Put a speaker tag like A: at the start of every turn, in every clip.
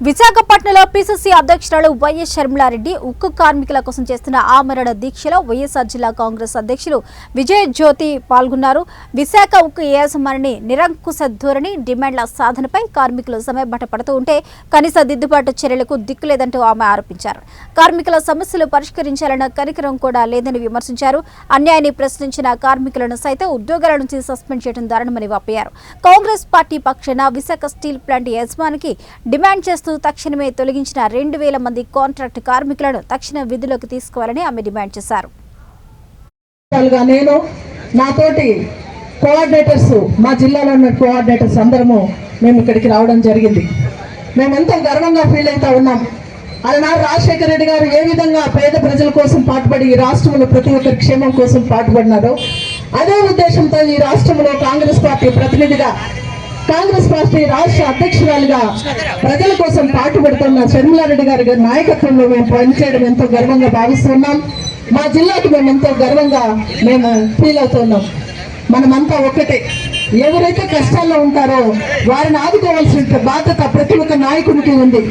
A: విశాఖపట్నంలో పిసిసి అధ్యక్షురాలు వైఎస్ షర్మిలారెడ్డి ఉక్కు కార్మికుల కోసం చేస్తున్న ఆమరణ దీక్షలో వైఎస్ఆర్ జిల్లా కాంగ్రెస్ అధ్యక్షులు విజయ్ జ్యోతి పాల్గొన్నారు. విశాఖ ఉక్కు యాజమాన్యాన్ని నిరంకుశ ధోరణి డిమాండ్ల సాధనపై కార్మికులు సమయబట్ట పడుతూ ఉంటే కనీస దిద్దుబాటు చర్యలకు దిక్కులేదంటూ ఆమె ఆరోపించారు. కార్మికుల సమస్యలు పరిష్కరించాలన్న కనికరం కూడా లేదని విమర్శించారు. అన్యాయాన్ని ప్రశ్నించిన కార్మికులను సైతం ఉద్యోగాల నుంచి సస్పెండ్ చేయడం దారుణమని వాపోయారు. కాంగ్రెస్ పార్టీ పక్షాన విశాఖ స్టీల్ ప్లాంట్ యజమానికి డిమాండ్ చేస్తూ తక్షణమే తొలగించిన 2000 మంది కాంట్రాక్ట్ కార్మికులను తక్షణ విధులకు తీసుకోవాలని ఆమె డిమాండ్ చేశారు.
B: నేను నాతోటి కోఆర్డినేటర్స్ మా జిల్లాలో ఉన్న కోఆర్డినేటర్స్ అందరము మేము ఇక్కడికి రావడం జరిగింది. మేము ఎంతో గర్వంగా ఫీల్ అవుతా ఉన్నాం. అలనాడు రాజశేఖర రెడ్డి గారు ఏ విధంగా పేద ప్రజల కోసం పాటుపడి ఈ రాష్ట్రంలో ప్రతి ఒక్కరి క్షేమం కోసం పాటుపడినారో అదే ఉద్దేశంతో ఈ రాష్ట్రంలో కాంగ్రెస్ పార్టీ ప్రతినిధిగా కాంగ్రెస్ పార్టీ రాష్ట్ర అధ్యక్షురాలుగా ప్రజల కోసం పాటుపడుతున్న షర్మిలారెడ్డి గారి నాయకత్వంలో మేము పనిచేయడం ఎంతో గర్వంగా భావిస్తున్నాం. మా జిల్లాకు మేము ఎంతో గర్వంగా మేము ఫీల్ అవుతున్నాం. మనమంతా ఒక్కటే. ఎవరైతే కష్టాల్లో ఉంటారో వారిని ఆదుకోవాల్సిన బాధ్యత ప్రతి ఒక్క నాయకునికి ఉంది.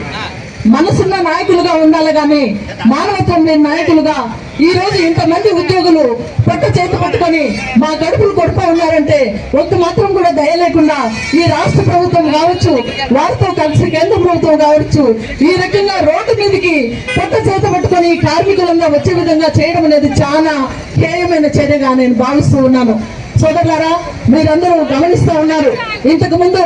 B: మనసున్న నాయకులుగా ఉండాలి కానీ మానవత్వం లేని నాయకులుగా ఈ రోజు ఇంతమంది ఉద్యోగులు పొట్ట చేతి పట్టుకొని మా గడుపులు కొడుతూ ఉన్నారంటే ఒక్క మాత్రం కూడా దయ లేకుండా ఈ రాష్ట్ర ప్రభుత్వం కావచ్చు, వారితో కలిసి కేంద్ర ప్రభుత్వం కావచ్చు, ఈ రకంగా రోడ్డు మీదకి పొట్ట చేతి పట్టుకొని కార్మికులంగా వచ్చే విధంగా చేయడం అనేది చాలా హేయమైన చర్యగా నేను భావిస్తూ ఉన్నాను. సోదరులారా, మీరందరూ గమనిస్తూ ఉన్నారు. ఇంతకు ముందు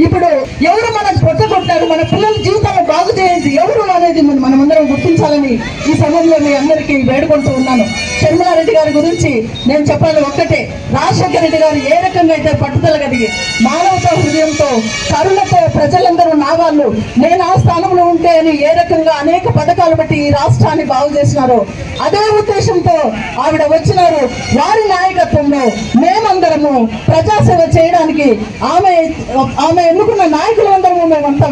B: ఇప్పుడు ఎవరు మనకు పొట్టగొట్టారు, మన పిల్లల జీవితాలను బాగు చేయండి ఎవరు అనేది మనమందరం గుర్తించాలని ఈ సమయంలో మీ అందరికీ వేడుకుంటూ ఉన్నాను. షర్మిలారెడ్డి గారి గురించి నేను చెప్పాలి ఒక్కటే. రాజశేఖర రెడ్డి గారు ఏ రకంగా అయితే పట్టుదల కలిగి మానవతా హృదయంతో కరుణతో ప్రజలందరూ నా వాళ్ళు, నేను ఆ స్థానంలో ఉంటే అని ఏ రకంగా అనేక పథకాలు బట్టి ఈ రాష్ట్రాన్ని బాగు చేసినారో అదే ఉద్దేశంతో ఆవిడ వచ్చినారు. వారి నాయకత్వంలో మేమందరము ప్రజాసేవ చేయడానికి ఆమె ఎన్నుకున్న నాయకులందరము మేమంతా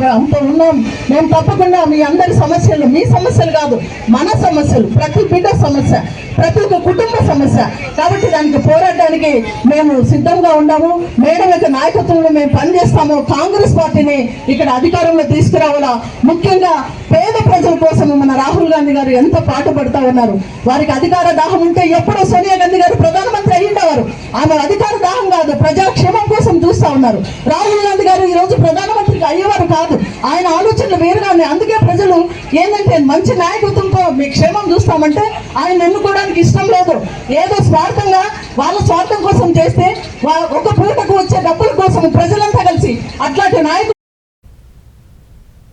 B: ఉన్నాం. మేము తప్పకుండా మీ అందరి సమస్యలు, మీ సమస్యలు కాదు మన సమస్యలు, ప్రతి బిడ్డ సమస్య, ప్రతి ఒక్క కుటుంబ సమస్య కాబట్టి దానికి పోరాడడానికి మేము సిద్ధంగా ఉన్నాము. మేడం యొక్క నాయకత్వంలో మేము పనిచేస్తాము. కాంగ్రెస్ పార్టీని ఇక్కడ అధికారంలో తీసుకురావాలా. ముఖ్యంగా పేద ప్రజల కోసం మన రాహుల్ గాంధీ గారు ఎంతో పాటుపడుతూ ఉన్నారు. వారికి అధికార దాహం ఉంటే ఎప్పుడో సోనియా గాంధీ గారు ప్రధానమంత్రి అయ్యిండేవారు. ఆమె అధికార దాహం కాదు, ప్రజాక్షేమం కోసం చూస్తూ ఉన్నారు. రాహుల్ గాంధీ గారు ఈ రోజు ప్రధానమంత్రికి అయ్యేవారు కాదు. ఆయన ఆలోచనలు వేరుగా ఉన్నాయి. అందుకే ప్రజలు ఏంటంటే మంచి నాయకత్వంతో మీ క్షేమం చూస్తామంటే ఆయన ఎన్నుకోవడానికి ఇష్టం లేదు. ఏదో స్వార్థంగా వాళ్ళ స్వార్థం కోసం చేస్తే ఒక పూటకు వచ్చే డబ్బుల కోసం ప్రజలంతా కలిసి అట్లాంటి నాయకులు